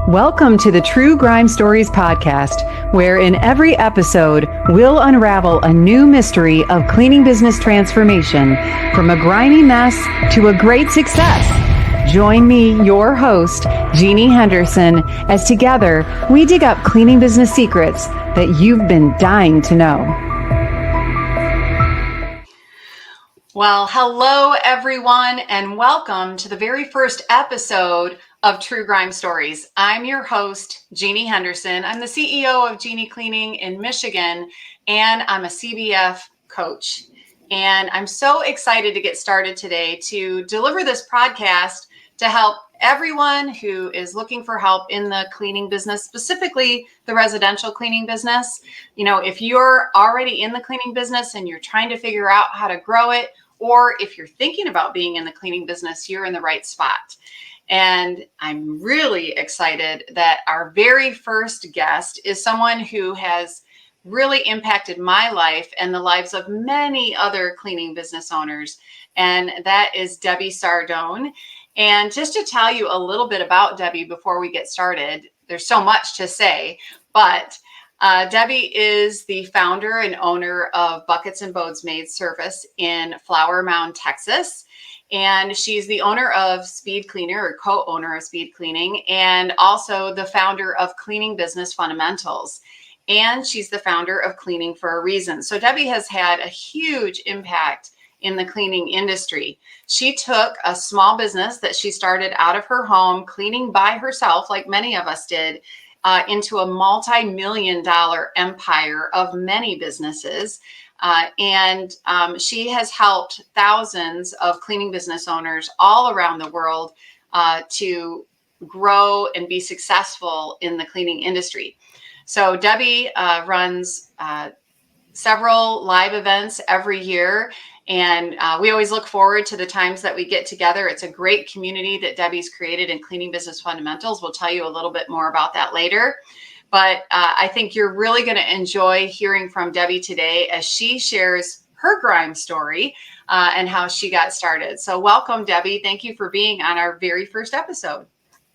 Welcome to the True Grime Stories podcast, where in every episode, we'll unravel a new mystery of cleaning business transformation from a grimy mess to a great success. Join me, your host, Jeannie Henderson, as together we dig up cleaning business secrets that you've been dying to know. Well, hello everyone, and welcome to the very first episode of True Grime Stories. I'm your host, Jeannie Henderson. I'm the CEO of Jeannie Cleaning in Michigan, and I'm a CBF coach. And I'm so excited to get started today to deliver this podcast to help everyone who is looking for help in the cleaning business, specifically the residential cleaning business. You know, if you're already in the cleaning business and you're trying to figure out how to grow it, or if you're thinking about being in the cleaning business, you're in the right spot. And I'm really excited that our very first guest is someone who has really impacted my life and the lives of many other cleaning business owners. And that is Debbie Sardone. And just to tell you a little bit about Debbie before we get started, there's so much to say, but Debbie is the founder and owner of Buckets and Bodes Maid Service in Flower Mound, Texas. And she's the owner of Speed Cleaner, or co-owner of Speed Cleaning, and also the founder of Cleaning Business Fundamentals. And she's the founder of Cleaning for a Reason. So Debbie has had a huge impact in the cleaning industry. She took a small business that she started out of her home, cleaning by herself, like many of us did, into a multi-million-dollar empire of many businesses. And she has helped thousands of cleaning business owners all around the world to grow and be successful in the cleaning industry. So Debbie runs several live events every year. And we always look forward to the times that we get together. It's a great community that Debbie's created in Cleaning Business Fundamentals. We'll tell you a little bit more about that later. But I think you're really going to enjoy hearing from Debbie today as she shares her grime story and how she got started. So welcome, Debbie. Thank you for being on our very first episode.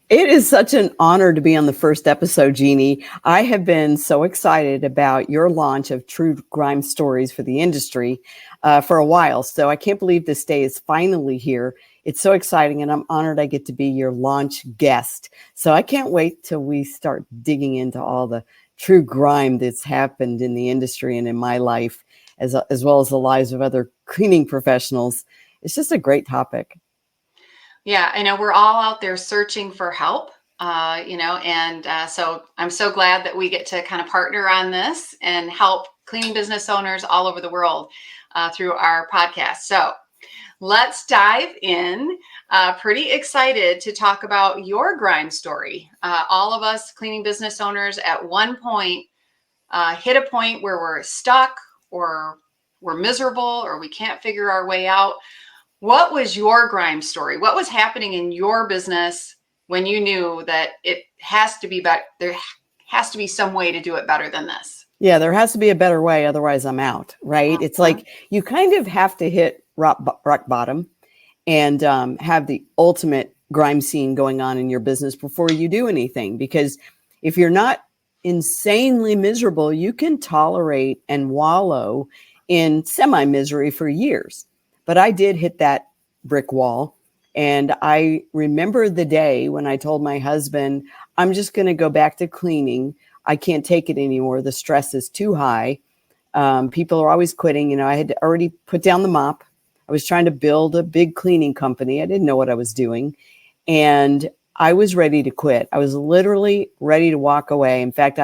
It is such an honor to be on the first episode, Jeannie. I have been so excited about your launch of True Grime Stories for the industry for a while. So I can't believe this day is finally here. It's so exciting, and I'm honored I get to be your launch guest. So I can't wait till we start digging into all the true grime that's happened in the industry and in my life, as well as the lives of other cleaning professionals. It's just a great topic. Yeah, I know we're all out there searching for help, so I'm so glad that we get to kind of partner on this and help cleaning business owners all over the world through our podcast. So let's dive in. Pretty excited to talk about your grime story. All of us cleaning business owners at one point hit a point where we're stuck or we're miserable or we can't figure our way out. What was your grime story? What was happening in your business when you knew that it has to be better? There has to be some way to do it better than this. Yeah, there has to be a better way. Otherwise, I'm out, right? Uh-huh. It's like you kind of have to hit rock bottom and have the ultimate grime scene going on in your business before you do anything. Because if you're not insanely miserable, you can tolerate and wallow in semi-misery for years. But I did hit that brick wall. And I remember the day when I told my husband, I'm just going to go back to cleaning. I can't take it anymore. The stress is too high. People are always quitting. You know, I had already put down the mop. I was trying to build a big cleaning company. I didn't know what I was doing. And I was ready to quit. I was literally ready to walk away. In fact,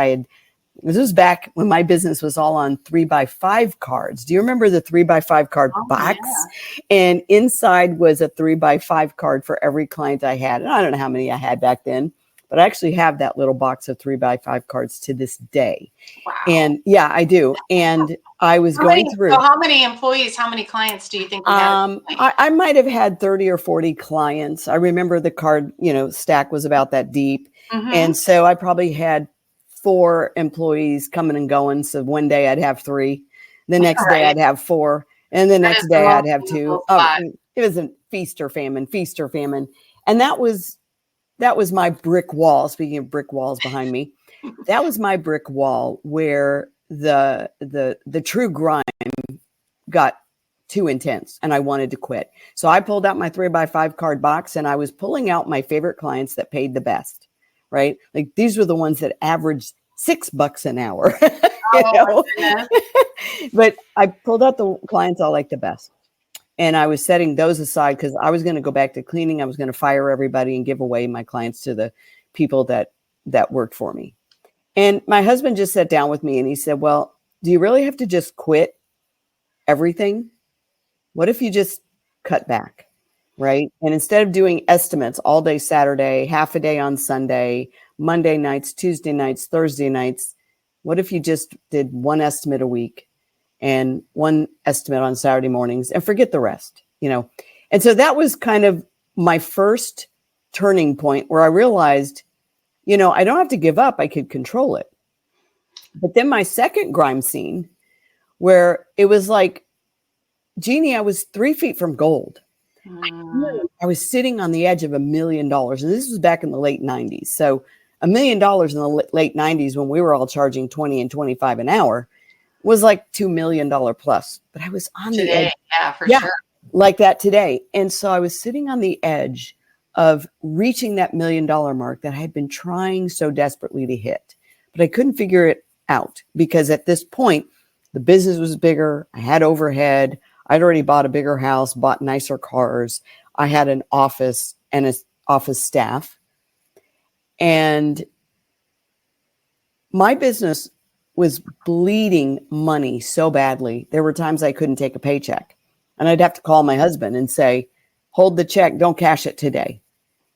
this was back when my business was all on 3x5 cards. Do you remember the 3x5 card box? Yeah. And inside was a 3x5 card for every client I had. And I don't know how many I had back then, but I actually have that little box of 3x5 cards to this day. Wow. And yeah, I do. And I was going through. So how many employees, how many clients do you think you had? I might have had 30 or 40 clients. I remember the card, stack was about that deep. Mm-hmm. And so I probably had 4 employees coming and going. So one day I'd have 3, the next day I'd have 4, and the next day I'd have 2. It was a feast or famine. And that was that was my brick wall. Speaking of brick walls behind me, that was my brick wall where the true grind got too intense and I wanted to quit. So I pulled out my 3x5 card box and I was pulling out my favorite clients that paid the best, right? Like these were the ones that averaged $6 an hour. But I pulled out the clients I liked the best. And I was setting those aside because I was going to go back to cleaning. I was going to fire everybody and give away my clients to the people that worked for me. And my husband just sat down with me and he said, well, do you really have to just quit everything? What if you just cut back, right? And instead of doing estimates all day Saturday, half a day on Sunday, Monday nights, Tuesday nights, Thursday nights, what if you just did one estimate a week and one estimate on Saturday mornings and forget the rest, And so that was kind of my first turning point where I realized, I don't have to give up. I could control it. But then my second grime scene where it was like, Jeannie, I was 3 feet from gold. I was sitting on the edge of $1 million. And this was back in the late 90s. So $1 million in the late 90s when we were all charging 20 and 25 an hour was like $2 million plus. But I was on the edge. Yeah, for sure. Like that today. And so I was sitting on the edge of reaching that $1 million mark that I had been trying so desperately to hit. But I couldn't figure it out because at this point, the business was bigger. I had overhead. I'd already bought a bigger house, bought nicer cars. I had an office and an office staff. And my business was bleeding money so badly. There were times I couldn't take a paycheck. And I'd have to call my husband and say, hold the check, don't cash it today.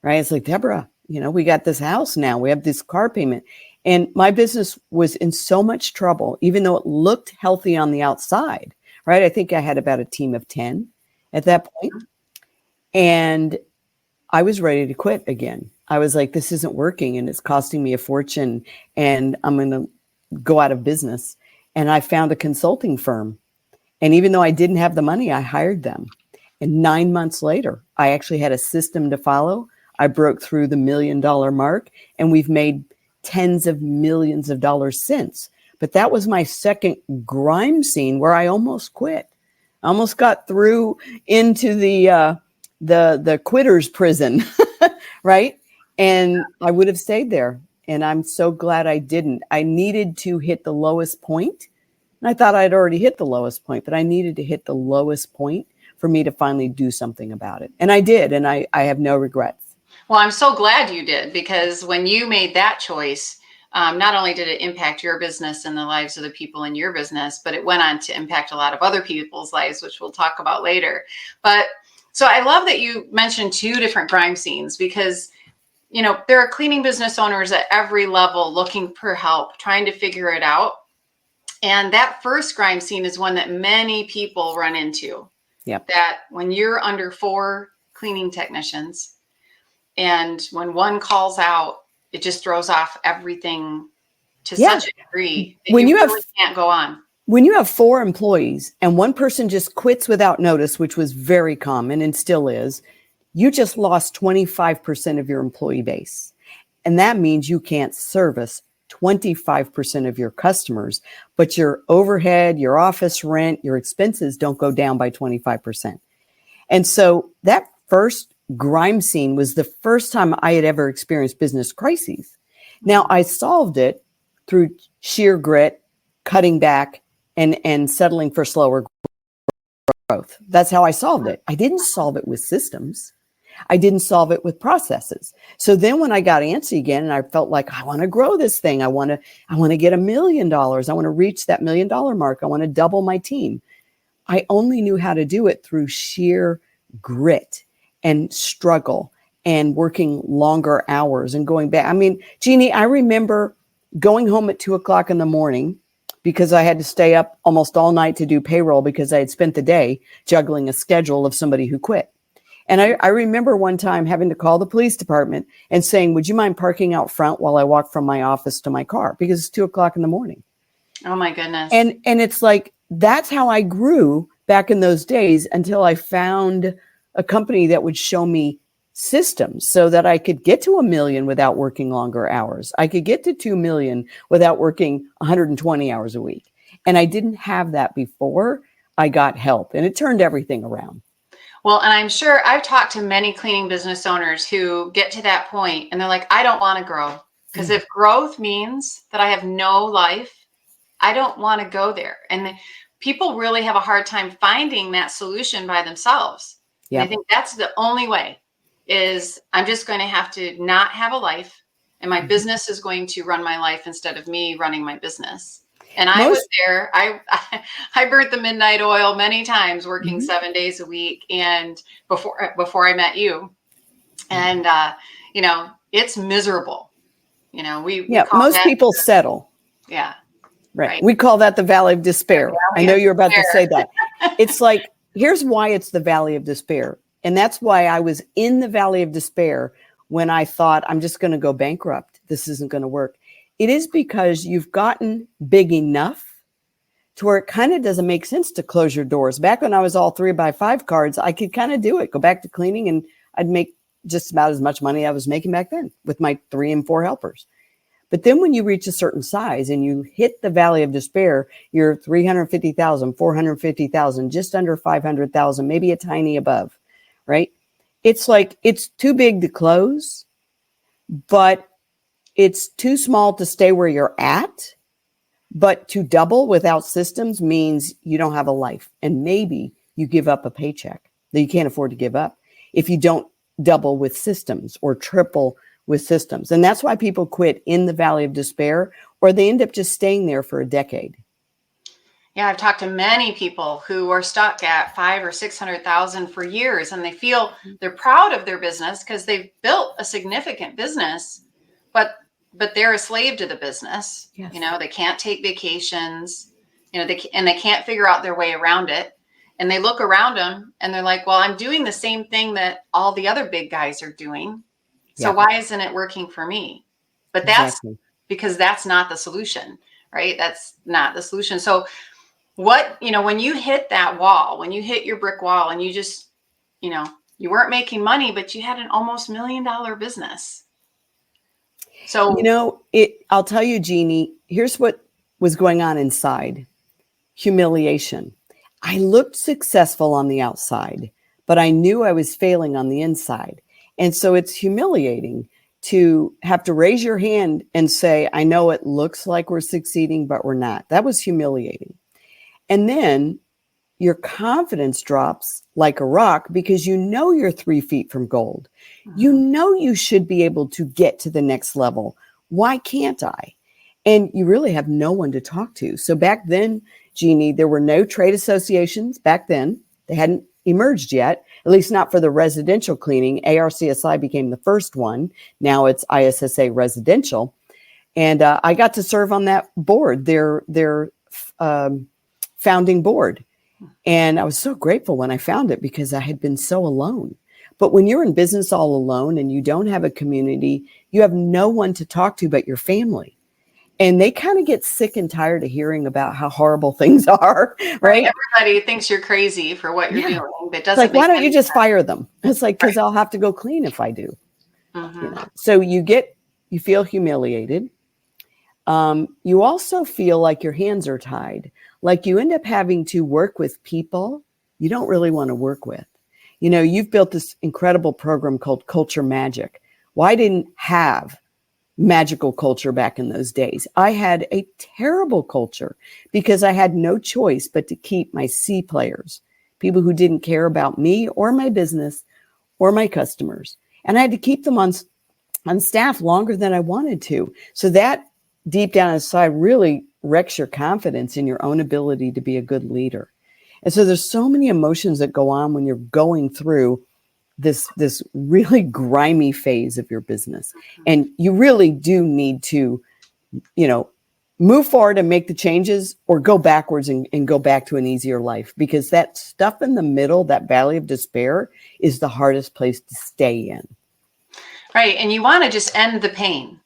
Right? It's like, Deborah, we got this house now. We have this car payment. And my business was in so much trouble, even though it looked healthy on the outside. Right. I think I had about a team of 10 at that point. And I was ready to quit again. I was like, this isn't working and it's costing me a fortune and I'm going to go out of business. And I found a consulting firm. And even though I didn't have the money, I hired them. And 9 months later, I actually had a system to follow. I broke through the $1 million mark and we've made tens of millions of dollars since. But that was my second grime scene where I almost quit. I almost got through into the quitter's prison, right? And I would have stayed there. And I'm so glad I didn't. I needed to hit the lowest point. And I thought I'd already hit the lowest point, but I needed to hit the lowest point for me to finally do something about it. And I did. And I have no regrets. Well, I'm so glad you did, because when you made that choice, not only did it impact your business and the lives of the people in your business, but it went on to impact a lot of other people's lives, which we'll talk about later. But so I love that you mentioned two different grime scenes because, there are cleaning business owners at every level looking for help, trying to figure it out. And that first grime scene is one that many people run into. Yep. That when you're under 4 cleaning technicians and when one calls out, it just throws off everything to such a degree that you really can't go on. When you have 4 employees and one person just quits without notice, which was very common and still is, you just lost 25% of your employee base. And that means you can't service 25% of your customers, but your overhead, your office rent, your expenses don't go down by 25%. And so that first grime scene was the first time I had ever experienced business crises. Now I solved it through sheer grit, cutting back and settling for slower growth. That's how I solved it. I didn't solve it with systems. I didn't solve it with processes. So then when I got antsy again and I felt like I want to grow this thing, I want to get $1 million. I want to reach that $1 million mark. I want to double my team. I only knew how to do it through sheer grit and struggle and working longer hours and going back. I mean, Jeannie, I remember going home at 2:00 in the morning because I had to stay up almost all night to do payroll because I had spent the day juggling a schedule of somebody who quit. And I remember one time having to call the police department and saying, would you mind parking out front while I walk from my office to my car? Because it's 2:00 in the morning. Oh my goodness. And it's like, that's how I grew back in those days until I found a company that would show me systems so that I could get to 1 million without working longer hours. I could get to 2 million without working 120 hours a week. And I didn't have that before I got help, and it turned everything around. Well, and I'm sure I've talked to many cleaning business owners who get to that point and they're like, I don't want to grow. Because if growth means that I have no life, I don't want to go there. And people really have a hard time finding that solution by themselves. Yep. And I think that's the only way is I'm just going to have to not have a life, and my business is going to run my life instead of me running my business. And I was there. I burnt the midnight oil many times, working 7 days a week, and before I met you, and you know, it's miserable. You know, most people settle. Yeah. Right. We call that the valley of despair. I know you're about to say that. It's like, here's why it's the valley of despair. And that's why I was in the valley of despair when I thought, I'm just going to go bankrupt. This isn't going to work. It is because you've gotten big enough to where it kind of doesn't make sense to close your doors. Back when I was all 3x5 cards, I could kind of do it, go back to cleaning, and I'd make just about as much money I was making back then with my 3 and 4 helpers. But then when you reach a certain size and you hit the valley of despair, you're 350,000, 450,000, just under 500,000, maybe a tiny above, right? It's like, it's too big to close, but it's too small to stay where you're at. But to double without systems means you don't have a life. And maybe you give up a paycheck that you can't afford to give up if you don't double with systems or triple with systems. And that's why people quit in the valley of despair, or they end up just staying there for a decade. Yeah, I've talked to many people who are stuck at 500,000 or 600,000 for years, and they feel they're proud of their business because they've built a significant business, but they're a slave to the business. Yes. You know, they can't take vacations, you know, they can't figure out their way around it. And they look around them and they're like, well, I'm doing the same thing that all the other big guys are doing. So why isn't it working for me? But that's because that's not the solution, right? That's not the solution. So when you hit that wall, when you hit your brick wall and you just, you weren't making money, but you had an almost $1 million business. So, I'll tell you, Jeannie, here's what was going on inside. Humiliation. I looked successful on the outside, but I knew I was failing on the inside. And so it's humiliating to have to raise your hand and say, I know it looks like we're succeeding, but we're not. That was humiliating. And then your confidence drops like a rock because you know you're 3 feet from gold. You know you should be able to get to the next level. Why can't I? And you really have no one to talk to. So back then, Jeannie, there were no trade associations back then. They hadn't emerged yet, at least not for the residential cleaning. ARCSI became the first one. Now it's ISSA Residential. And I got to serve on that board, their founding board. And I was so grateful when I found it because I had been so alone. But when you're in business all alone and you don't have a community, you have no one to talk to but your family. And they kind of get sick and tired of hearing about how horrible things are, right? Everybody thinks you're crazy for what you're doing. But doesn't like, why don't you just fire them? It's like, because I'll have to go clean if I do. So you feel humiliated. You also feel like your hands are tied. Like you end up having to work with people you don't really want to work with. You've built this incredible program called Culture Magic. Well, I didn't have magical culture back in those days. I had a terrible culture because I had no choice but to keep my C players, people who didn't care about me or my business or my customers. And I had to keep them on staff longer than I wanted to. So that deep down inside really wrecks your confidence in your own ability to be a good leader. And so there's so many emotions that go on when you're going through this really grimy phase of your business. And you really do need to, move forward and make the changes or go backwards and go back to an easier life, because that stuff in the middle, that valley of despair, is the hardest place to stay in. Right. And you want to just end the pain.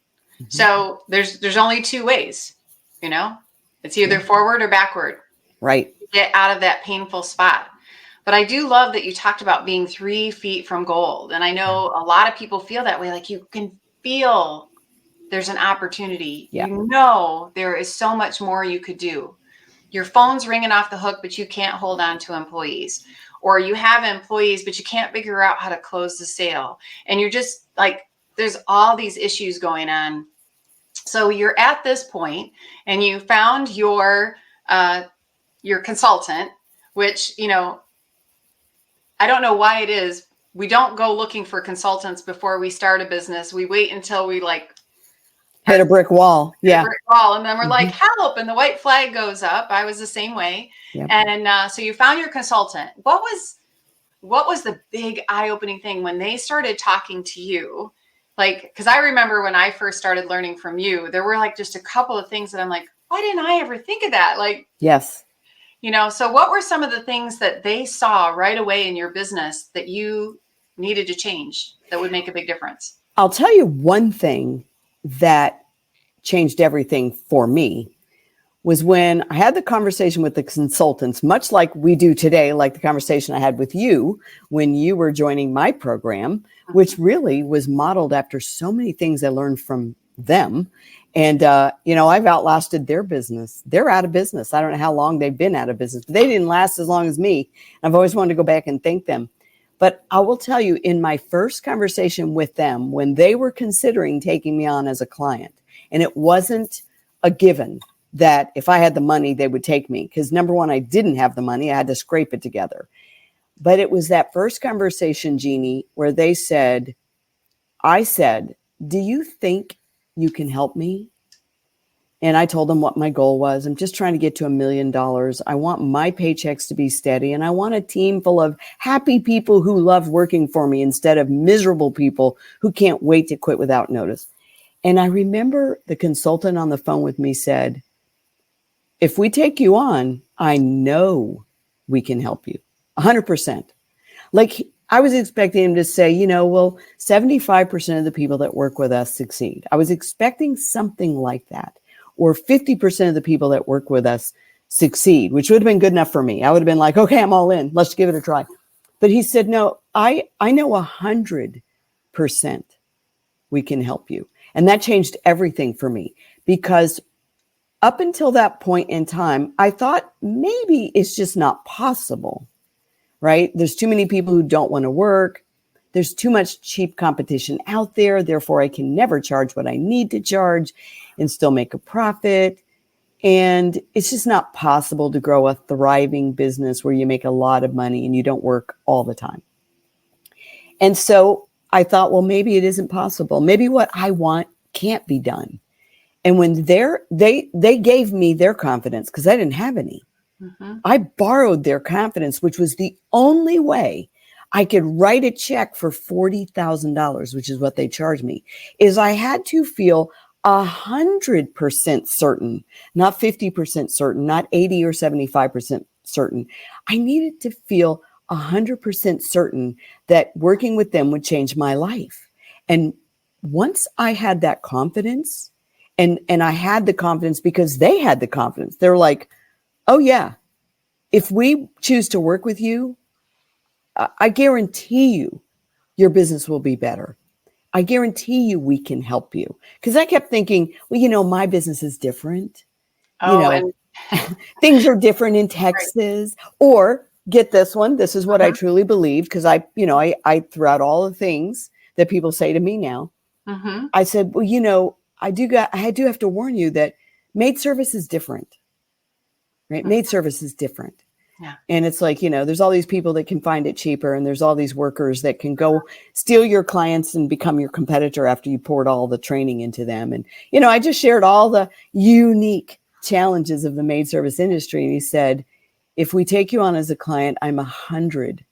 So there's only 2 ways, it's either forward or backward. Right. Get out of that painful spot. But I do love that you talked about being 3 feet from gold. And I know a lot of people feel that way. Like you can feel there's an opportunity. Yeah. You know, there is so much more you could do. Your phone's ringing off the hook, but you can't hold on to employees. Or you have employees, but you can't figure out how to close the sale. And you're just like, there's all these issues going on. So you're at this point and you found your consultant, which, you know, I don't know why it is. We don't go looking for consultants before we start a business. We wait until we like hit a brick wall. Yeah. brick wall, and then we're like, help, and the white flag goes up. I was the same way. Yep. And so you found your consultant. What was the big eye-opening thing when they started talking to you? Like, because I remember when I first started learning from you, there were like just a couple of things that I'm like, why didn't I ever think of that? Like, yes. You know, so what were some of the things that they saw right away in your business that you needed to change that would make a big difference? I'll tell you one thing that changed everything for me was when I had the conversation with the consultants, much like we do today, like the conversation I had with you when you were joining my program, which really was modeled after so many things I learned from them. And, you know, I've outlasted their business. They're out of business. I don't know how long they've been out of business, but they didn't last as long as me. I've always wanted to go back and thank them. But I will tell you, in my first conversation with them, when they were considering taking me on as a client, and it wasn't a given that if I had the money, they would take me. Because number one, I didn't have the money. I had to scrape it together. But it was that first conversation, Jeannie, where they said, I said, do you think you can help me? And I told them what my goal was. I'm just trying to get to $1 million. I want my paychecks to be steady. And I want a team full of happy people who love working for me instead of miserable people who can't wait to quit without notice. And I remember the consultant on the phone with me said, if we take you on, I know we can help you 100%. Like I was expecting him to say, you know, well, 75% of the people that work with us succeed. I was expecting something like that. Or 50% of the people that work with us succeed, which would have been good enough for me. I would have been like, okay, I'm all in. Let's give it a try. But he said, no, I know 100% we can help you. And that changed everything for me, because up until that point in time, I thought maybe it's just not possible, right? There's too many people who don't want to work. There's too much cheap competition out there. Therefore, I can never charge what I need to charge and still make a profit. And it's just not possible to grow a thriving business where you make a lot of money and you don't work all the time. And so I thought, well, maybe it isn't possible. Maybe what I want can't be done. And when they gave me their confidence, because I didn't have any, I borrowed their confidence, which was the only way I could write a check for $40,000, which is what they charged me, is I had to feel 100% certain, not 50% certain, not 80 or 75% certain. I needed to feel 100% certain that working with them would change my life. And once I had that confidence, and I had the confidence because they had the confidence, they're like, oh yeah, if we choose to work with you, I guarantee you your business will be better. I guarantee you we can help you. Because I kept thinking, well, you know, my business is different. Things are different in Texas. Right. Or get this one. This is what I truly believe. Because I throughout all the things that people say to me now, I said, well, you know, I do have to warn you that maid service is different. Right? Maid service is different. Yeah. And it's like, you know, there's all these people that can find it cheaper, and there's all these workers that can go steal your clients and become your competitor after you poured all the training into them. And, you know, I just shared all the unique challenges of the maid service industry. And he said, if we take you on as a client, I'm 100%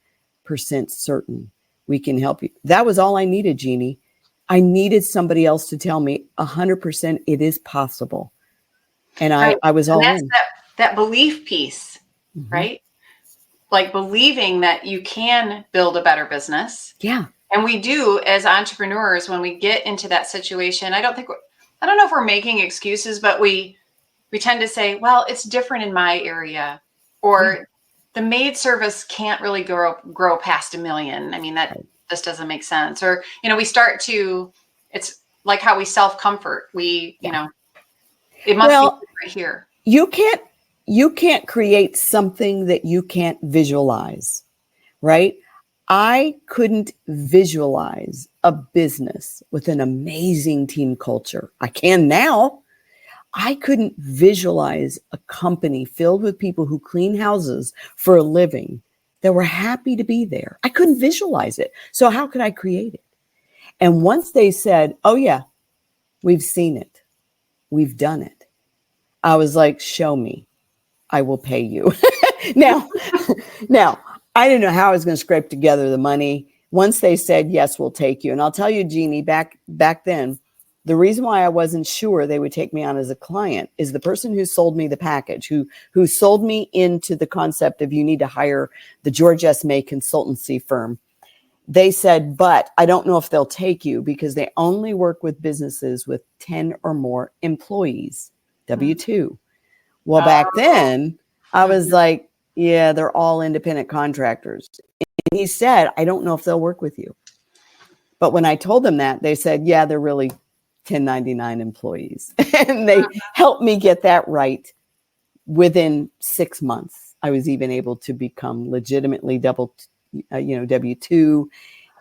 certain we can help you. That was all I needed, Jeannie. I needed somebody else to tell me 100% it is possible. And I was all in. That belief piece. Right? Like believing that you can build a better business. Yeah. And we do as entrepreneurs when we get into that situation. I don't know if we're making excuses, but we tend to say, well, it's different in my area, or the maid service can't really grow past 1 million. I mean, that just doesn't make sense. Or, we start to, it's like how we self-comfort. We, it must be right here. You can't create something that you can't visualize, right? I couldn't visualize a business with an amazing team culture. I can now. I couldn't visualize a company filled with people who clean houses for a living that were happy to be there. I couldn't visualize it. So how could I create it? And once they said, oh yeah, we've seen it, we've done it, I was like, show me, I will pay you. Now, I didn't know how I was going to scrape together the money. Once they said, yes, we'll take you. And I'll tell you, Jeannie, back then, the reason why I wasn't sure they would take me on as a client is the person who sold me the package, who sold me into the concept of you need to hire the George S. May consultancy firm. They said, but I don't know if they'll take you because they only work with businesses with 10 or more employees, W-2. Well, back then I was like, yeah, they're all independent contractors. And he said, I don't know if they'll work with you. But when I told them that, they said, yeah, they're really 1099 employees. And they helped me get that right. Within 6 months, I was even able to become legitimately W-2.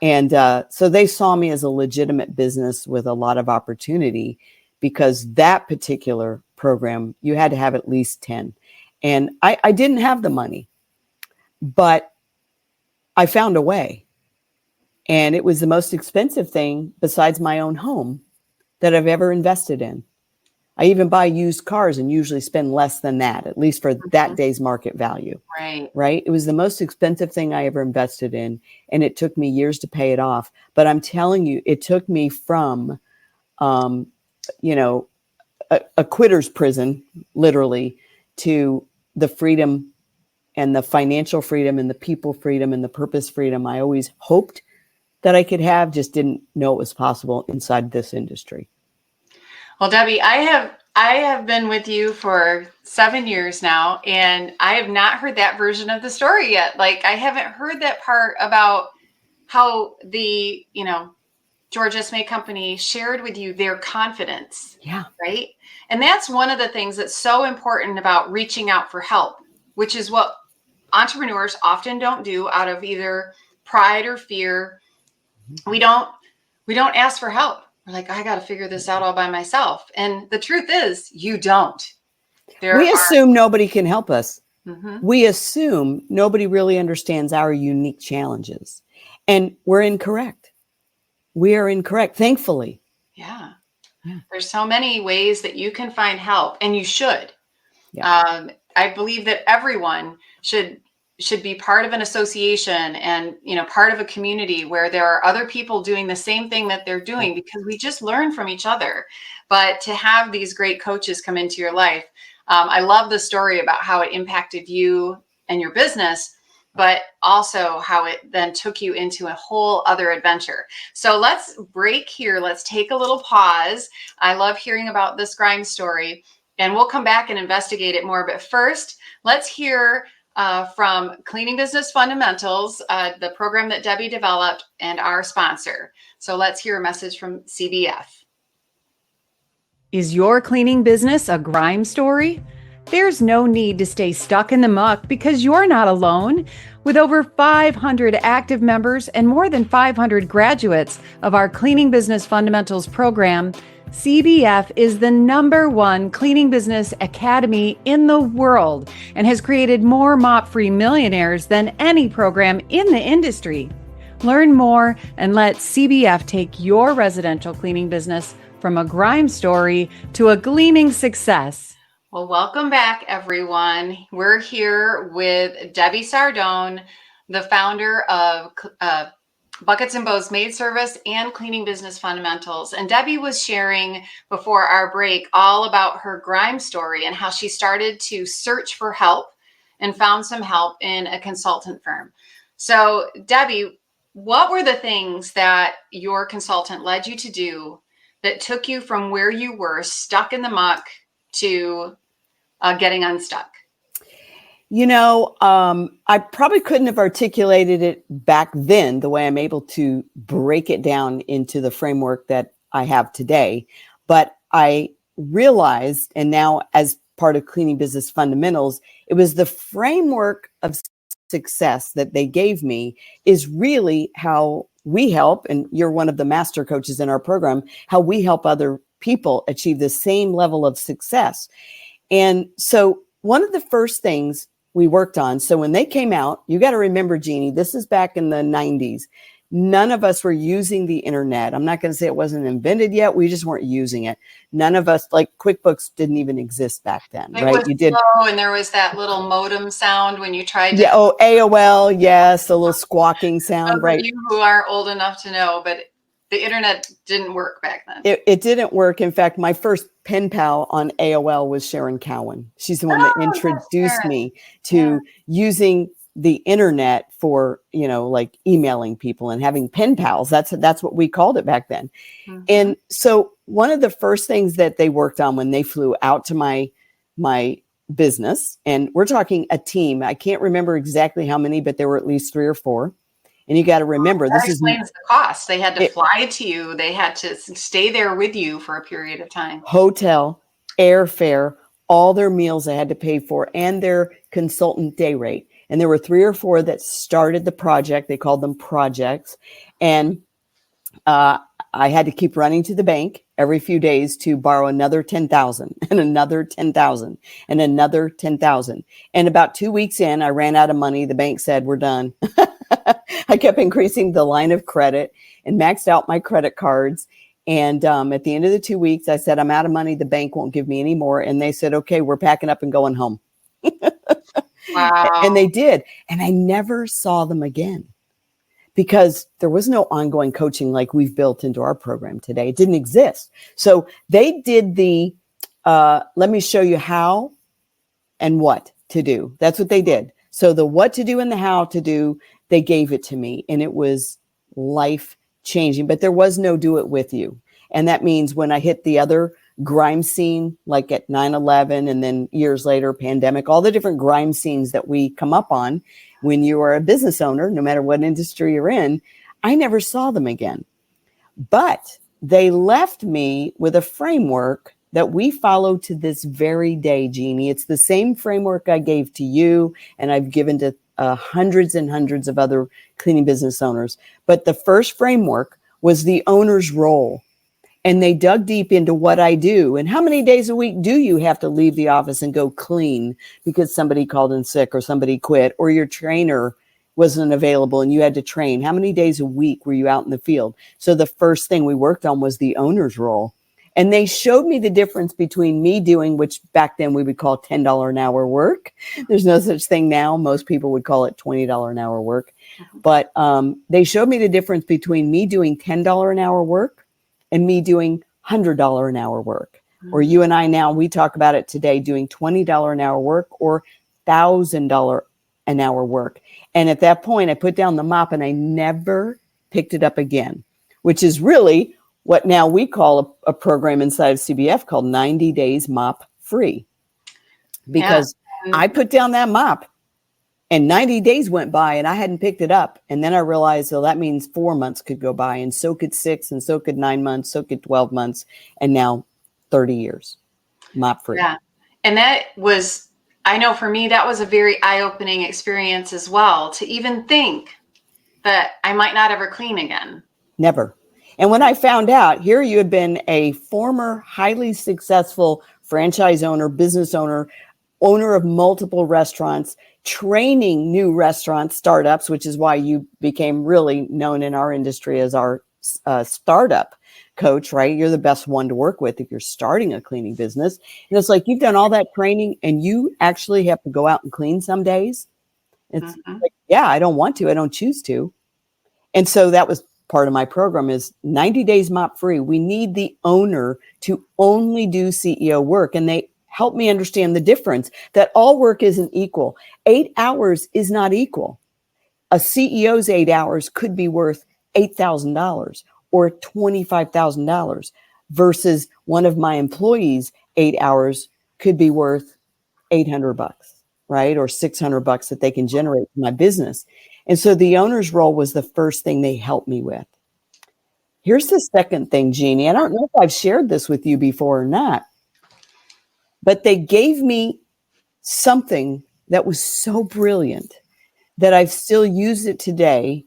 And so they saw me as a legitimate business with a lot of opportunity because that particular program, you had to have at least 10. And I didn't have the money, but I found a way. And it was the most expensive thing besides my own home that I've ever invested in. I even buy used cars and usually spend less than that, at least for that day's market value. Right. It was the most expensive thing I ever invested in. And it took me years to pay it off. But I'm telling you, it took me from, a quitter's prison, literally, to the freedom and the financial freedom and the people freedom and the purpose freedom I always hoped that I could have, just didn't know it was possible inside this industry. Well, Debbie, I have been with you for 7 years now, and I have not heard that version of the story yet. Like, I haven't heard that part about how the, George S. May Company shared with you their confidence. Yeah. Right. And that's one of the things that's so important about reaching out for help, which is what entrepreneurs often don't do out of either pride or fear. We don't ask for help. We're like, I got to figure this out all by myself. And the truth is, you don't. We assume nobody can help us. Mm-hmm. We assume nobody really understands our unique challenges. And we're incorrect. We are incorrect, thankfully. Yeah. There's so many ways that you can find help, and you should. Yeah. I believe that everyone should be part of an association and, part of a community where there are other people doing the same thing that they're doing, because we just learn from each other. But to have these great coaches come into your life, I love the story about how it impacted you and your business, but also how it then took you into a whole other adventure. So let's break here. Let's take a little pause. I love hearing about this Grimes story, and we'll come back and investigate it more. But first, let's hear from Cleaning Business Fundamentals, the program that Debbie developed, and our sponsor. So let's hear a message from CBF. Is your cleaning business a grime story? There's no need to stay stuck in the muck because you're not alone. With over 500 active members and more than 500 graduates of our Cleaning Business Fundamentals program, CBF is the #1 cleaning business academy in the world and has created more mop-free millionaires than any program in the industry. Learn more and let CBF take your residential cleaning business from a grime story to a gleaming success. Well, welcome back, everyone. We're here with Debbie Sardone, the founder of Buckets and Bows Maid Service and Cleaning Business Fundamentals. And Debbie was sharing before our break all about her grime story and how she started to search for help and found some help in a consultant firm. So, Debbie, what were the things that your consultant led you to do that took you from where you were stuck in the muck to getting unstuck? I probably couldn't have articulated it back then the way I'm able to break it down into the framework that I have today. But I realized, and now as part of Cleaning Business Fundamentals, it was the framework of success that they gave me is really how we help, and you're one of the master coaches in our program, how we help other people achieve the same level of success. And so one of the first things we worked on, so when they came out, you got to remember, Jeannie, this is back in the 90s. None of us were using the internet. I'm not going to say it wasn't invented yet. We just weren't using it. None of us, like QuickBooks didn't even exist back then, It right? was You did. slow, and there was that little modem sound when you tried to. Yeah. Oh, AOL. Yes. A little squawking sound, Those right? of you who aren't old enough to know, but the internet didn't work back then. It didn't work. In fact, my first pen pal on AOL was Sharon Cowan. She's the one that introduced me to using the internet for, like emailing people and having pen pals. That's what we called it back then. Mm-hmm. And so one of the first things that they worked on when they flew out to my business, and we're talking a team, I can't remember exactly how many, but there were at least 3 or 4. And you got to remember, that explains the cost. They had to fly to you. They had to stay there with you for a period of time. Hotel, airfare, all their meals they had to pay for, and their consultant day rate. And there were 3 or 4 that started the project. They called them projects. And I had to keep running to the bank every few days to borrow another 10,000 and another 10,000 and another 10,000. And about 2 weeks in, I ran out of money. The bank said, we're done. I kept increasing the line of credit and maxed out my credit cards. And at the end of the 2 weeks, I said, I'm out of money. The bank won't give me any more. And they said, okay, we're packing up and going home. Wow. And they did. And I never saw them again because there was no ongoing coaching like we've built into our program today. It didn't exist. So they did the, let me show you how and what to do. That's what they did. So the what to do and the how to do, they gave it to me, and it was life changing, but there was no do it with you. And that means when I hit the other grime scene, like at 9/11, and then years later, pandemic, all the different grime scenes that we come up on when you are a business owner, no matter what industry you're in, I never saw them again. But they left me with a framework that we follow to this very day, Jeannie. It's the same framework I gave to you and I've given to hundreds and hundreds of other cleaning business owners. But the first framework was the owner's role. And they dug deep into what I do. And how many days a week do you have to leave the office and go clean because somebody called in sick or somebody quit or your trainer wasn't available and you had to train? How many days a week were you out in the field? So the first thing we worked on was the owner's role. And they showed me the difference between me doing, which back then we would call $10 an hour work. There's no such thing now. Most people would call it $20 an hour work. But they showed me the difference between me doing $10 an hour work and me doing $100 an hour work. Or you and I now, we talk about it today, doing $20 an hour work or $1,000 an hour work. And at that point, I put down the mop and I never picked it up again, which is really what now we call a program inside of CBF called 90 Days Mop Free. Because I put down that mop and 90 days went by and I hadn't picked it up. And then I realized, well, that means 4 months could go by, and so could 6, and so could 9 months, so could 12 months, and now 30 years mop free. Yeah. And that was, I know for me, that was a very eye-opening experience as well, to even think that I might not ever clean again. Never. And when I found out, here you had been a former highly successful franchise owner, business owner, owner of multiple restaurants, training new restaurant startups, which is why you became really known in our industry as our startup coach, right? You're the best one to work with if you're starting a cleaning business. And it's like, you've done all that training and you actually have to go out and clean some days. It's like, yeah, I don't want to, I don't choose to. And so that was part of my program is 90 days mop free. We need the owner to only do CEO work. And they help me understand the difference that all work isn't equal. 8 hours is not equal. A CEO's 8 hours could be worth $8,000 or $25,000 versus one of my employees' 8 hours could be worth $800 right? Or $600 that they can generate from my business. And so the owner's role was the first thing they helped me with. Here's the second thing, Jeannie. I don't know if I've shared this with you before or not, but they gave me something that was so brilliant that I've still used it today.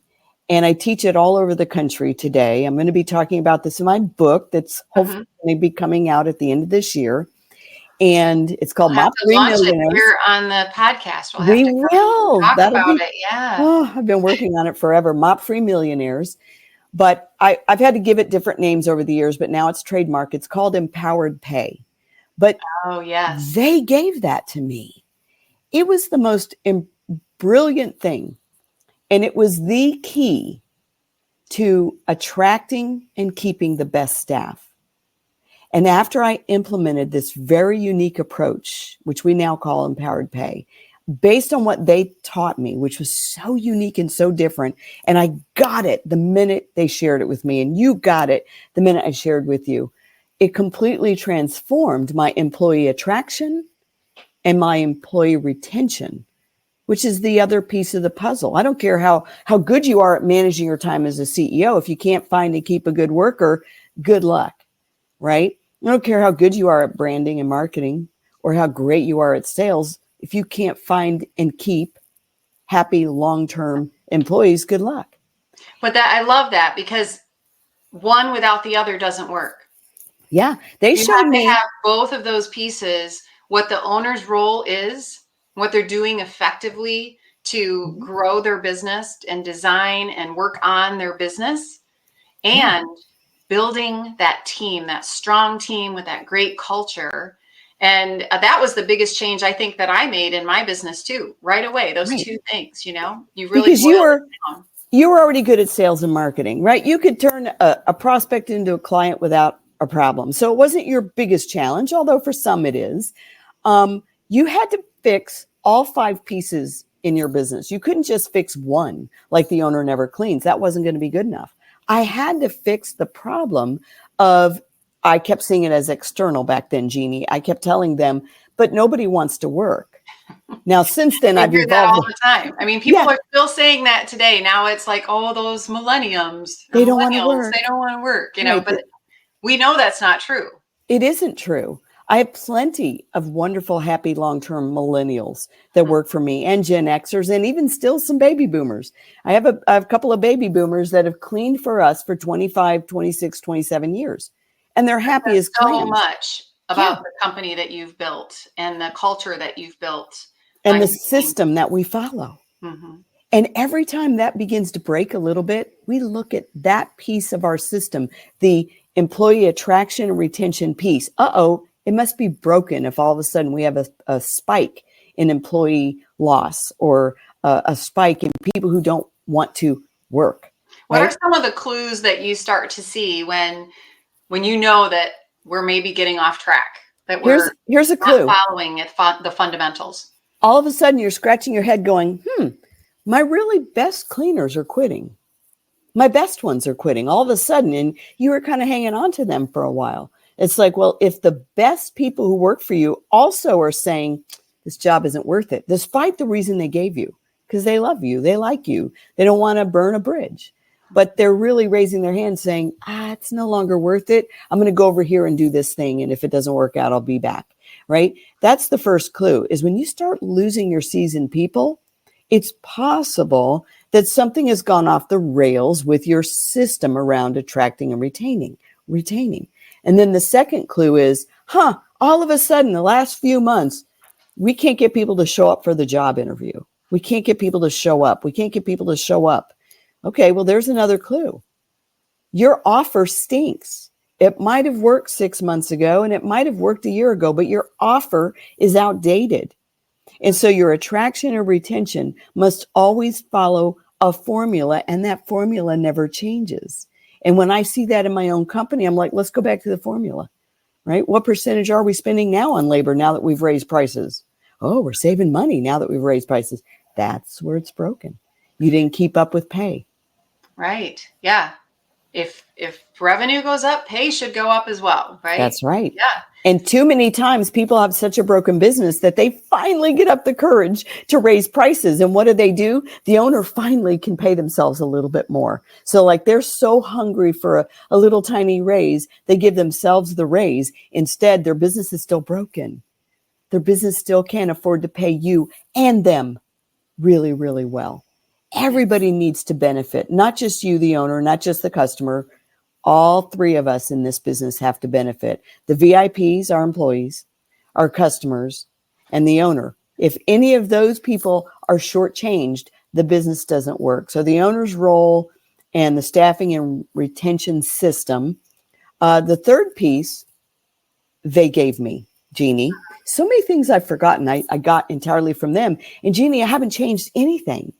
And I teach it all over the country today. I'm going to be talking about this in my book that's hopefully going to be coming out at the end of this year. And it's called We'll have Mop to 3 launch it Millionaires. here on the podcast. We'll have We to will. talk That'll about be, it. Yeah. oh, I've been working on it forever. Mop 3 Millionaires. But I've had to give it different names over the years, but now it's trademark. It's called Empowered Pay. But Oh, yes. they gave that to me. It was the most brilliant thing. And it was the key to attracting and keeping the best staff. And after I implemented this very unique approach, which we now call Empowered Pay, based on what they taught me, which was so unique and so different, and I got it the minute they shared it with me, and you got it the minute I shared with you, it completely transformed my employee attraction and my employee retention, which is the other piece of the puzzle. I don't care how good you are at managing your time as a CEO. If you can't find and keep a good worker, good luck, right? I don't care how good you are at branding and marketing or how great you are at sales. If you can't find and keep happy long-term employees, good luck. But I love that because one without the other doesn't work. Yeah, they showed me. You have to have both of those pieces, what the owner's role is, what they're doing effectively to grow their business and design and work on their business, and building that team, that strong team with that great culture. And that was the biggest change I think that I made in my business too, right away. Those two things, you really because you were already good at sales and marketing, right? You could turn a prospect into a client without a problem. So it wasn't your biggest challenge, although for some it is. You had to fix all 5 pieces in your business. You couldn't just fix one, like the owner never cleans. That wasn't going to be good enough. I had to fix the problem of, I kept seeing it as external back then, Jeannie. I kept telling them, but nobody wants to work. Now, since then, I've evolved. That all the time. I mean, people are still saying that today. Now it's like, oh, those millennials, they don't want to work. They don't want to work, but we know that's not true. It isn't true. I have plenty of wonderful, happy, long-term millennials that work for me, and Gen Xers, and even still some baby boomers. I have a couple of baby boomers that have cleaned for us for 25, 26, 27 years. And they're happy as clams. So much about the company that you've built and the culture that you've built. And the system that we follow. Mm-hmm. And every time that begins to break a little bit, we look at that piece of our system, the employee attraction and retention piece. It must be broken if all of a sudden we have a spike in employee loss or a spike in people who don't want to work. What are some of the clues that you start to see when you know that we're maybe getting off track, that here's a clue. Not following the fundamentals? All of a sudden you're scratching your head going, my really best cleaners are quitting. My best ones are quitting all of a sudden. And you were kind of hanging on to them for a while. It's like, well, if the best people who work for you also are saying this job isn't worth it, despite the reason they gave you, because they love you, they like you, they don't want to burn a bridge, but they're really raising their hand saying, it's no longer worth it. I'm going to go over here and do this thing. And if it doesn't work out, I'll be back. Right? That's the first clue, is when you start losing your seasoned people, it's possible that something has gone off the rails with your system around attracting and retaining. And then the second clue is, all of a sudden, the last few months, we can't get people to show up for the job interview. We can't get people to show up. Okay, well, there's another clue. Your offer stinks. It might have worked 6 months ago and it might have worked a year ago, but your offer is outdated. And so your attraction or retention must always follow a formula, and that formula never changes. And when I see that in my own company, I'm like, let's go back to the formula, right? What percentage are we spending now on labor now that we've raised prices? Oh, we're saving money now that we've raised prices. That's where it's broken. You didn't keep up with pay. Right. Yeah. If revenue goes up, pay should go up as well, right? That's right. Yeah. And too many times people have such a broken business that they finally get up the courage to raise prices. And what do? The owner finally can pay themselves a little bit more. So like they're so hungry for a little tiny raise, they give themselves the raise. Instead, their business is still broken. Their business still can't afford to pay you and them really, really well. Everybody needs to benefit, not just you, the owner, not just the customer. All three of us in this business have to benefit. The VIPs, our employees, our customers, and the owner. If any of those people are shortchanged, the business doesn't work. So the owner's role and the staffing and retention system. The third piece, they gave me, Jeannie. So many things I've forgotten. I got entirely from them. And Jeannie, I haven't changed anything.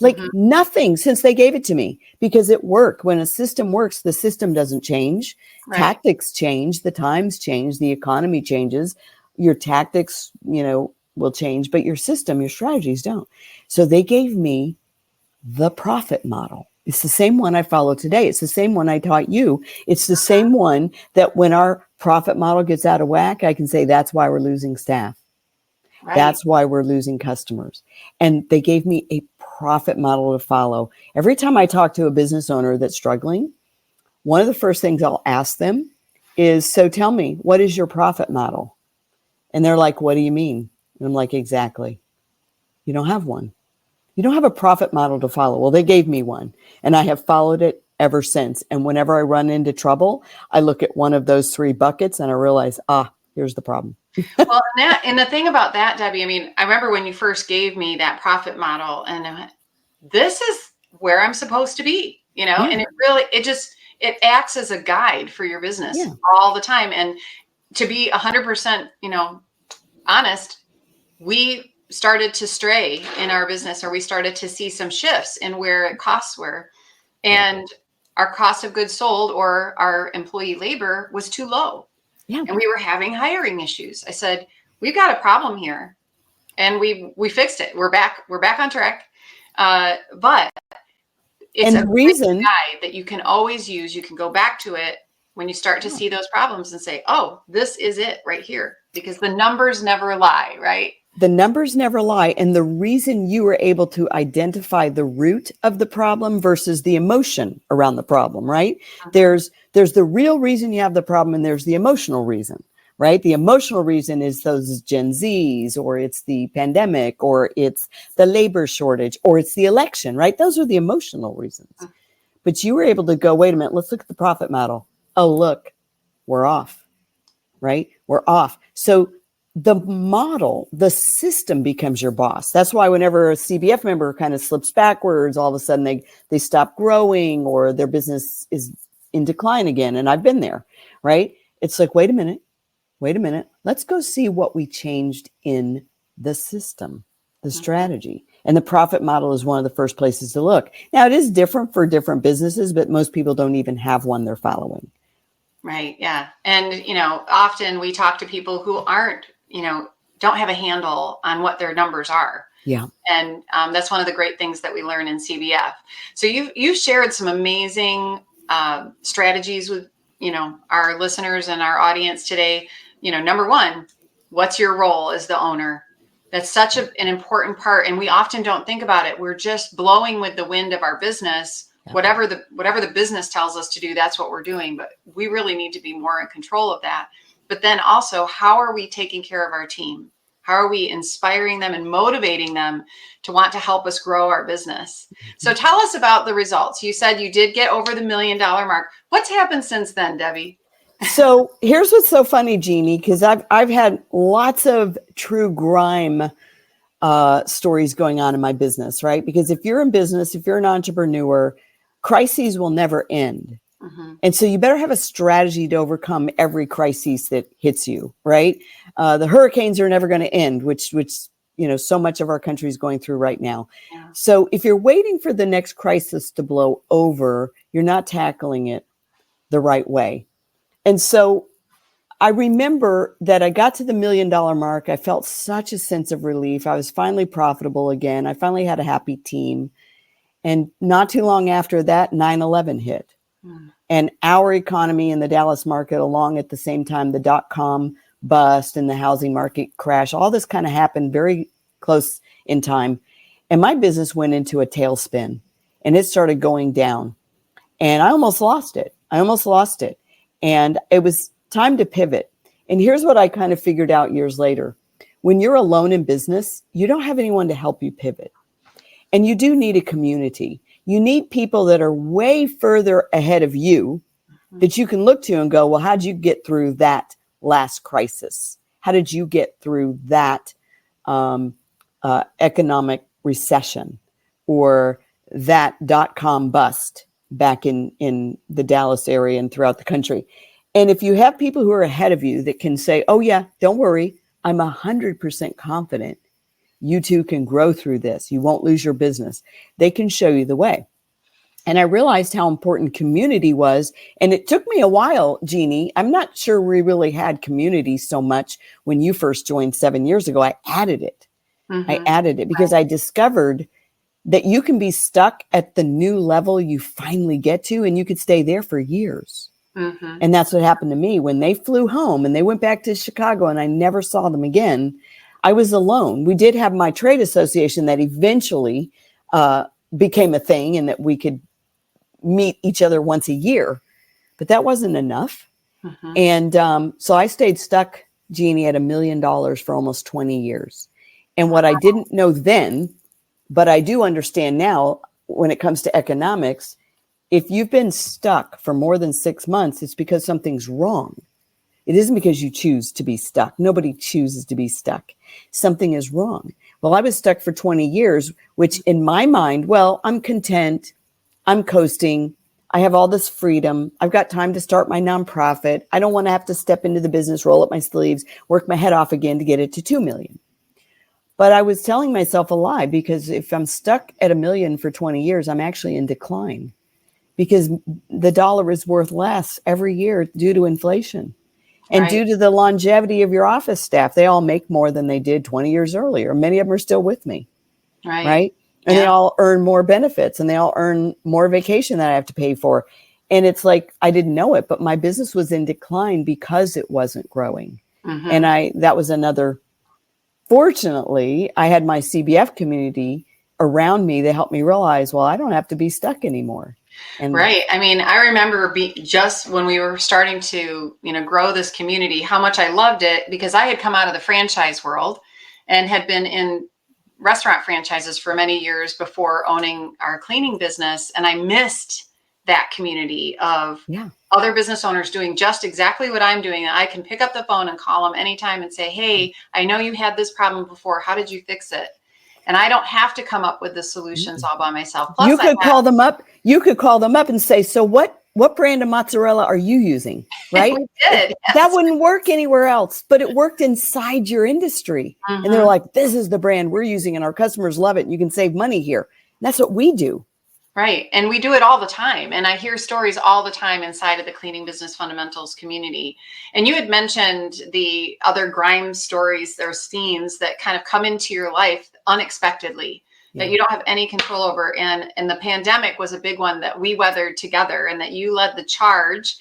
Like nothing since they gave it to me, because it worked. When a system works, the system doesn't change. Right. Tactics change, the times change, the economy changes. Your tactics, will change, but your system, your strategies don't. So they gave me the profit model. It's the same one I follow today. It's the same one I taught you. It's the same one that when our profit model gets out of whack, I can say that's why we're losing staff. Right. That's why we're losing customers. And they gave me a profit model to follow. Every time I talk to a business owner that's struggling, one of the first things I'll ask them is, so tell me, what is your profit model? And they're like, what do you mean? And I'm like, exactly. You don't have one. You don't have a profit model to follow. Well, they gave me one, and I have followed it ever since. And whenever I run into trouble, I look at one of those three buckets and I realize, here's the problem. Well, and the thing about that, Debbie, I remember when you first gave me that profit model, and I went, this is where I'm supposed to be, and it acts as a guide for your business all the time. And to be 100%, honest, we started to stray in our business, or we started to see some shifts in where costs were, and our cost of goods sold or our employee labor was too low. Yeah. And we were having hiring issues. I said, we've got a problem here, and we fixed it. We're back on track. But it's a reason guide that you can always use. You can go back to it when you start to see those problems and say, oh, this is it right here, because the numbers never lie, right? The numbers never lie. And the reason you were able to identify the root of the problem versus the emotion around the problem, right? There's the real reason you have the problem, and there's the emotional reason, right? The emotional reason is those Gen Zs, or it's the pandemic, or it's the labor shortage, or it's the election, right? Those are the emotional reasons. But you were able to go, wait a minute, let's look at the profit model. Oh, look, we're off, right? We're off. So the model, the system becomes your boss. That's why whenever a CBF member kind of slips backwards, all of a sudden they stop growing, or their business is in decline again. And I've been there, right? It's like, wait a minute. Let's go see what we changed in the system, the strategy. And the profit model is one of the first places to look. Now, it is different for different businesses, but most people don't even have one they're following. Right. Yeah. And, often we talk to people who aren't, don't have a handle on what their numbers are. Yeah. And that's one of the great things that we learn in CBF. So you've shared some amazing strategies with, our listeners and our audience today. Number one, what's your role as the owner? That's such an important part. And we often don't think about it. We're just blowing with the wind of our business. Whatever the business tells us to do, that's what we're doing. But we really need to be more in control of that. But then also, how are we taking care of our team? How are we inspiring them and motivating them to want to help us grow our business? So tell us about the results. You said you did get over the $1 million mark. What's happened since then, Debbie? So here's what's so funny, Jeannie, because I've had lots of true grime stories going on in my business, right? Because if you're in business, if you're an entrepreneur, crises will never end. And so you better have a strategy to overcome every crisis that hits you, right? The hurricanes are never going to end, which so much of our country is going through right now. Yeah. So if you're waiting for the next crisis to blow over, you're not tackling it the right way. And so I remember that I got to the $1 million mark. I felt such a sense of relief. I was finally profitable again. I finally had a happy team. And not too long after that, 9/11 hit. And our economy in the Dallas market, along at the same time, the dot-com bust and the housing market crash, all this kind of happened very close in time. And my business went into a tailspin and it started going down. And I almost lost it. And it was time to pivot. And here's what I kind of figured out years later. When you're alone in business, you don't have anyone to help you pivot. And you do need a community. You need people that are way further ahead of you that you can look to and go, well, how'd you get through that last crisis? How did you get through that economic recession or that dot-com bust back in the Dallas area and throughout the country? And if you have people who are ahead of you that can say, oh yeah, don't worry, I'm 100% confident you too can grow through this. You won't lose your business. They can show you the way. And I realized how important community was. And it took me a while, Jeannie. I'm not sure we really had community so much when you first joined 7 years ago. I added it. I added it because I discovered that you can be stuck at the new level you finally get to, and you could stay there for years. And that's what happened to me when they flew home and they went back to Chicago and I never saw them again. I was alone. We did have my trade association that eventually became a thing and that we could meet each other once a year, but that wasn't enough. And so I stayed stuck, Jeannie, at $1 million for almost 20 years. And what I didn't know then, but I do understand now when it comes to economics, if you've been stuck for more than 6 months, it's because something's wrong. It isn't because you choose to be stuck. Nobody chooses to be stuck. Something is wrong. Well, I was stuck for 20 years, which in my mind, well, I'm content. I'm coasting. I have all this freedom. I've got time to start my nonprofit. I don't want to have to step into the business, roll up my sleeves, work my head off again to get it to 2 million. But I was telling myself a lie, because if I'm stuck at $1 million for 20 years, I'm actually in decline because the dollar is worth less every year due to inflation. And due to the longevity of your office staff, they all make more than they did 20 years earlier. Many of them are still with me. Right. And they all earn more benefits and they all earn more vacation that I have to pay for. And it's like, I didn't know it, but my business was in decline because it wasn't growing. And that was another, fortunately, I had my CBF community around me that helped me realize, well, I don't have to be stuck anymore. And I mean, I remember just when we were starting to, grow this community, how much I loved it, because I had come out of the franchise world and had been in restaurant franchises for many years before owning our cleaning business. And I missed that community of other business owners doing just exactly what I'm doing. I can pick up the phone and call them anytime and say, hey, I know you had this problem before. How did you fix it? And I don't have to come up with the solutions all by myself. Plus, you could call them up. You could call them up and say, so what brand of mozzarella are you using? Right? We did. That wouldn't work anywhere else, but it worked inside your industry. And they're like, this is the brand we're using and our customers love it. And you can save money here. And that's what we do. Right. And we do it all the time. And I hear stories all the time inside of the Cleaning Business Fundamentals community. And you had mentioned the other grime stories, there's themes that kind of come into your life unexpectedly that you don't have any control over. And the pandemic was a big one that we weathered together, and that you led the charge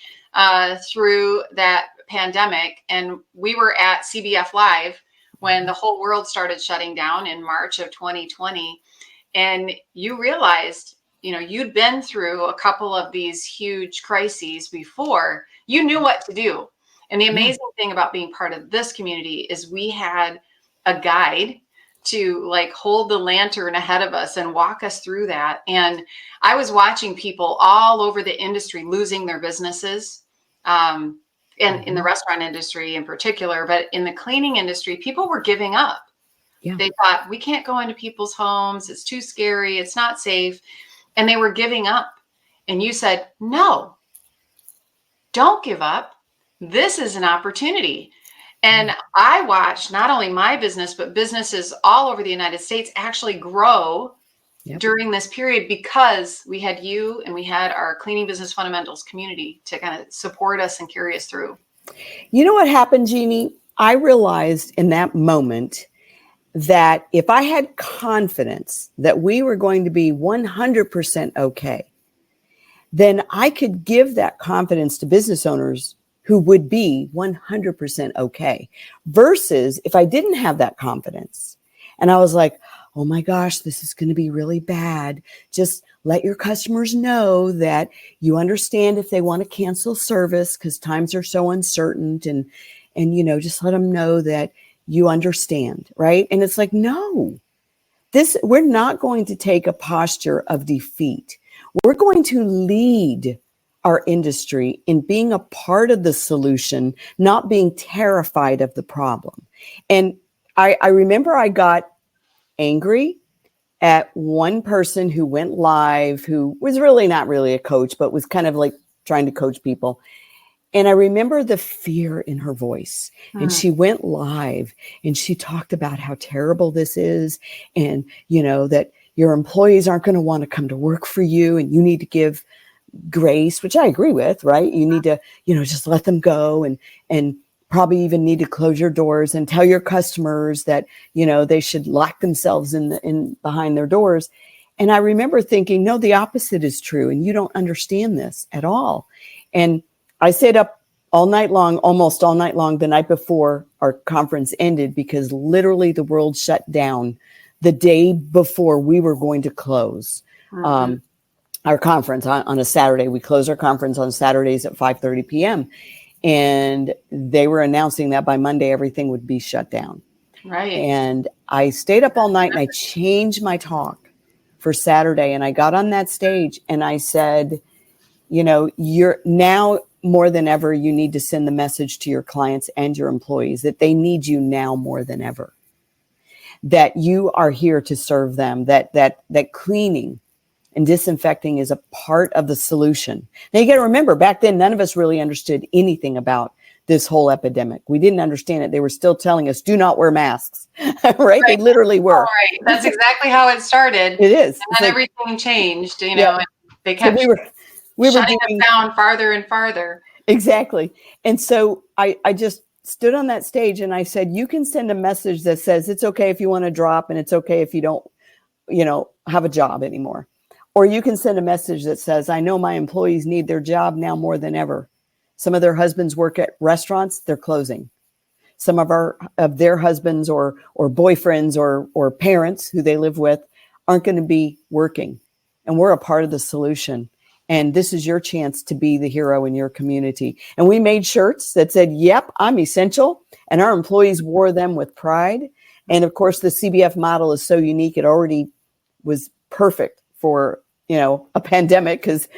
through that pandemic. And we were at CBF Live when the whole world started shutting down in March of 2020. And you realized, you'd been through a couple of these huge crises before. You knew what to do. And the amazing thing about being part of this community is we had a guide to hold the lantern ahead of us and walk us through that. And I was watching people all over the industry losing their businesses, and in the restaurant industry in particular, but in the cleaning industry, people were giving up. They thought, we can't go into people's homes. It's too scary. It's not safe. And they were giving up. And you said, no, don't give up. This is an opportunity. And I watched not only my business, but businesses all over the United States actually grow during this period because we had you and we had our Cleaning Business Fundamentals community to kind of support us and carry us through. You know what happened, Jeannie? I realized in that moment that if I had confidence that we were going to be 100% okay, then I could give that confidence to business owners who would be 100% okay. Versus if I didn't have that confidence and I was like, oh my gosh, this is going to be really bad. Just let your customers know that you understand if they want to cancel service because times are so uncertain, and just let them know that you understand, right? And it's like, no, we're not going to take a posture of defeat. We're going to lead our industry in being a part of the solution, not being terrified of the problem. And I remember I got angry at one person who went live, who was really not really a coach, but was kind of like trying to coach people. And I remember the fear in her voice. And she went live and she talked about how terrible this is. And, that your employees aren't going to want to come to work for you and you need to give grace, which I agree with, right? You need to, just let them go and probably even need to close your doors and tell your customers that, they should lock themselves in behind their doors. And I remember thinking, no, the opposite is true. And you don't understand this at all. And I stayed up all night long, almost all night long, the night before our conference ended, because literally the world shut down the day before we were going to close our conference on a Saturday. We close our conference on Saturdays at 5:30 p.m. And they were announcing that by Monday, everything would be shut down. Right. And I stayed up all night and I changed my talk for Saturday. And I got on that stage and I said, you're now more than ever, you need to send the message to your clients and your employees that they need you now more than ever, that you are here to serve them, that cleaning and disinfecting is a part of the solution. Now you got to remember, back then, none of us really understood anything about this whole epidemic. We didn't understand it. They were still telling us, do not wear masks, right? They literally were. Right. That's exactly how it started. It is. And then everything changed, and they So kept we were shutting us down farther and farther. Exactly. And so I just stood on that stage and I said, you can send a message that says, it's okay if you want to drop and it's okay if you don't, have a job anymore. Or you can send a message that says, I know my employees need their job now more than ever. Some of their husbands work at restaurants, they're closing. Some of their husbands or boyfriends or parents who they live with aren't going to be working. And we're a part of the solution. And this is your chance to be the hero in your community. And we made shirts that said, yep, I'm essential. And our employees wore them with pride. And of course, the CBF model is so unique. It already was perfect for, a pandemic because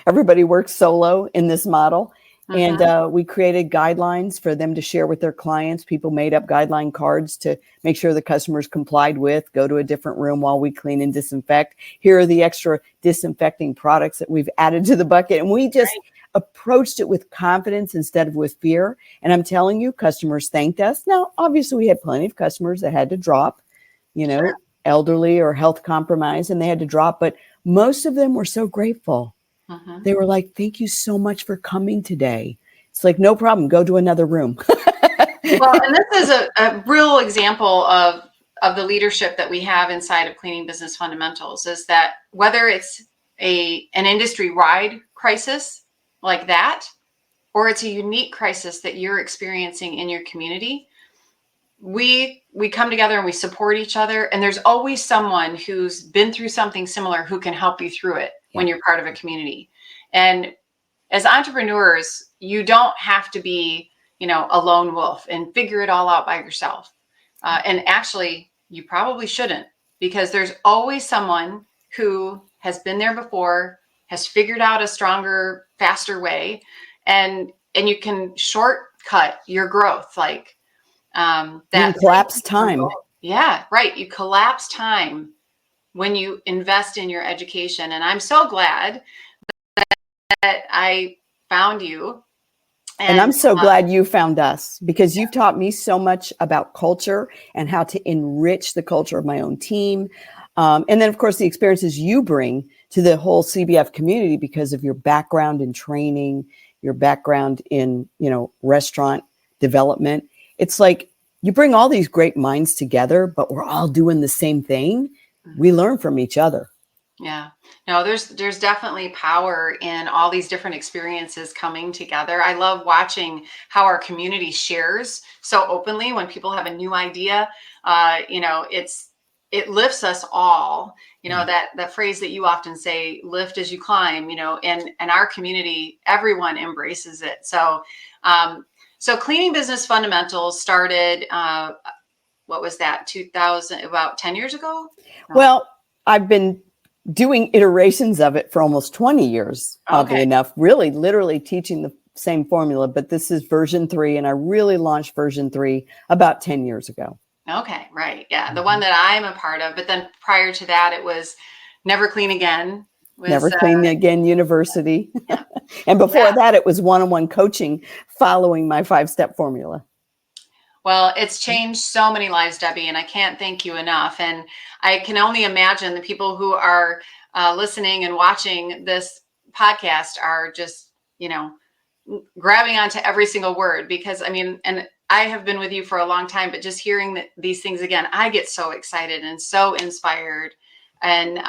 everybody works solo in this model. And we created guidelines for them to share with their clients. People made up guideline cards to make sure the customers complied with, go to a different room while we clean and disinfect. Here are the extra disinfecting products that we've added to the bucket. And we just approached it with confidence instead of with fear. And I'm telling you, customers thanked us. Now, obviously, we had plenty of customers that had to drop, elderly or health compromised, and they had to drop. But most of them were so grateful. They were like, thank you so much for coming today. It's like, no problem. Go to another room. Well, and this is a real example of the leadership that we have inside of Cleaning Business Fundamentals, is that whether it's an industry-wide crisis like that, or it's a unique crisis that you're experiencing in your community, we come together and we support each other. And there's always someone who's been through something similar who can help you through it when you're part of a community. And as entrepreneurs, you don't have to be, a lone wolf and figure it all out by yourself. And actually, you probably shouldn't, because there's always someone who has been there before, has figured out a stronger, faster way, and you can shortcut your growth. Like that. You collapse time. Yeah, right. You collapse time when you invest in your education. And I'm so glad that I found you. And I'm so glad you found us, because you've taught me so much about culture and how to enrich the culture of my own team. And then, of course, the experiences you bring to the whole CBF community because of your background in training, your background in, restaurant development. It's like you bring all these great minds together, but we're all doing the same thing. We learn from each other. Yeah. No, there's definitely power in all these different experiences coming together. I love watching how our community shares so openly when people have a new idea. It lifts us all. Yeah. That phrase that you often say, lift as you climb, and our community, everyone embraces it. So cleaning business fundamentals started, what was that, 2000, about 10 years ago? No. Well, I've been doing iterations of it for almost 20 years, oddly Okay. enough, really literally teaching the same formula, but this is version 3, and I really launched version 3 about 10 years ago. Okay, right. Yeah, the one that I'm a part of. But then prior to that, it was Never Clean Again. Never Clean Again University. Yeah. And before that, it was one-on-one coaching following my 5-step formula. Well, it's changed so many lives, Debbie, and I can't thank you enough. And I can only imagine the people who are listening and watching this podcast are just, grabbing onto every single word, because and I have been with you for a long time, but just hearing these things again, I get so excited and so inspired. And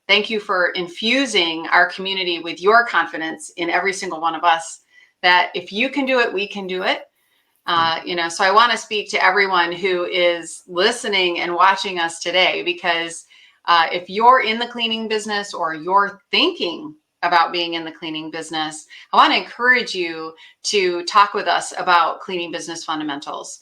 thank you for infusing our community with your confidence in every single one of us, that if you can do it, we can do it. So I want to speak to everyone who is listening and watching us today, because if you're in the cleaning business or you're thinking about being in the cleaning business, I want to encourage you to talk with us about cleaning business fundamentals,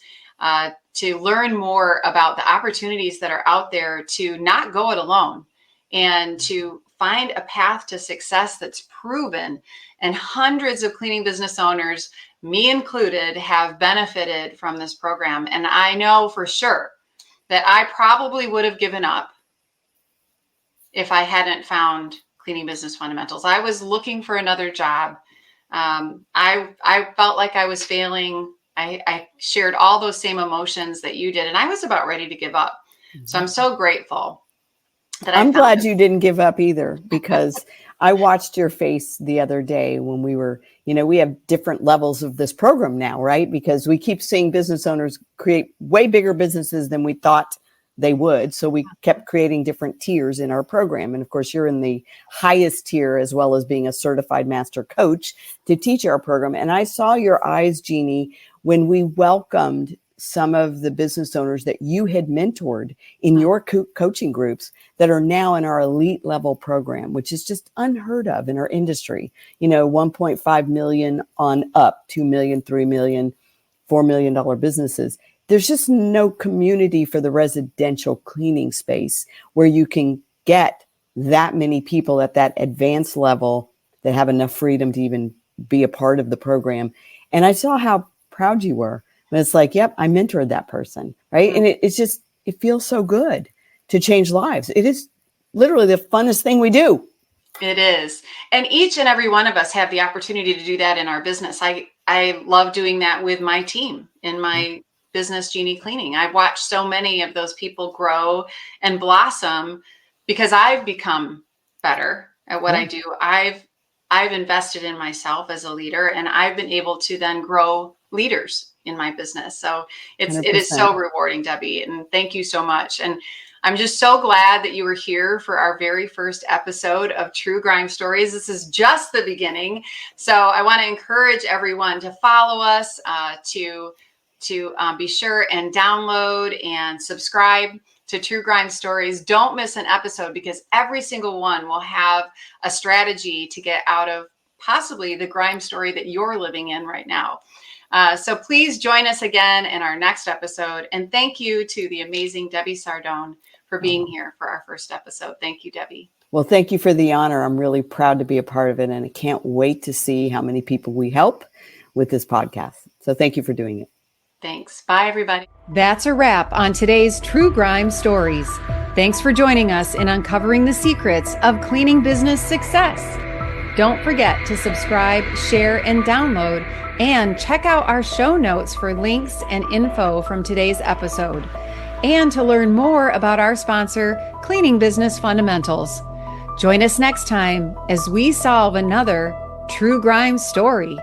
to learn more about the opportunities that are out there, to not go it alone, and to find a path to success that's proven. And hundreds of cleaning business owners, me included, have benefited from this program. And I know for sure that I probably would have given up if I hadn't found cleaning business fundamentals. I was looking for another job. I felt like I was failing. I shared all those same emotions that you did, and I was about ready to give up. Mm-hmm. So I'm so grateful that I'm glad you didn't give up either, because I watched your face the other day when we were, we have different levels of this program now, right? Because we keep seeing business owners create way bigger businesses than we thought they would. So we kept creating different tiers in our program. And of course, you're in the highest tier, as well as being a certified master coach to teach our program. And I saw your eyes, Jeannie, when we welcomed some of the business owners that you had mentored in your coaching groups that are now in our elite level program, which is just unheard of in our industry. 1.5 million on up, 2 million, 3 million, $4 million businesses. There's just no community for the residential cleaning space where you can get that many people at that advanced level that have enough freedom to even be a part of the program. And I saw how proud you were. And it's like, yep, I mentored that person, right? And it feels so good to change lives. It is literally the funnest thing we do. It is. And each and every one of us have the opportunity to do that in our business. I love doing that with my team in my business, Jeannie Cleaning. I've watched so many of those people grow and blossom because I've become better at what I do. I've invested in myself as a leader, and I've been able to then grow leaders in my business. So it is so rewarding, Debbie. And thank you so much. And I'm just so glad that you were here for our very first episode of True Grime Stories. This is just the beginning. So I want to encourage everyone to follow us, to be sure and download and subscribe to True Grime Stories. Don't miss an episode, because every single one will have a strategy to get out of possibly the grime story that you're living in right now. So please join us again in our next episode. And thank you to the amazing Debbie Sardone for being here for our first episode. Thank you, Debbie. Well, thank you for the honor. I'm really proud to be a part of it, and I can't wait to see how many people we help with this podcast. So thank you for doing it. Thanks. Bye, everybody. That's a wrap on today's True Grime Stories. Thanks for joining us in uncovering the secrets of cleaning business success. Don't forget to subscribe, share, and download, and check out our show notes for links and info from today's episode, and to learn more about our sponsor, Cleaning Business Fundamentals. Join us next time as we solve another True Grime story.